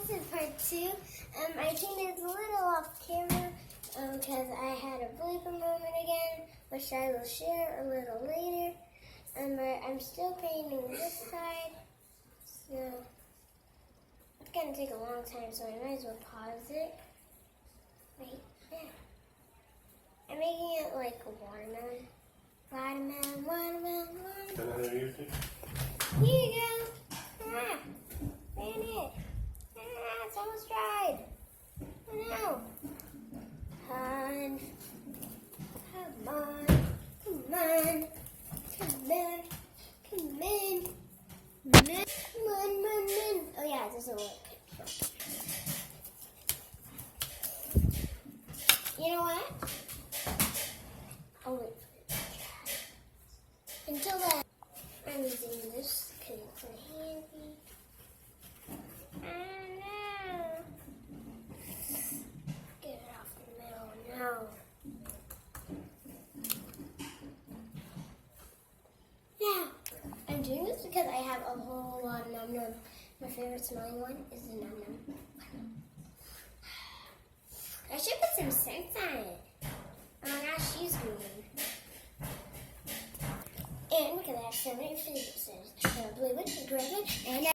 this is part 2. I think it's a little off camera because I had a blooper moment again, which I will share a little later. I'm still painting this side, so it's going to take a long time, so I might as well pause it. Right there. I'm making it like a watermelon. Watermelon, watermelon, watermelon. Here you go. Ah, ran it. Ah, it's almost dried. Oh no. Come on. Come on. Come on. Come in. Come on. Oh yeah, it doesn't work. You know what? I'll wait for it to dry. Until then, I'm using this because it's so handy. Oh no! Get it off the middle now. Now, I'm doing this because I have a whole lot of Num Num. My favorite smelling one is the Num Num. I should put some scents on it. Oh my gosh, she's green. And look at that, so many fidgets. Blue one, the gray one, and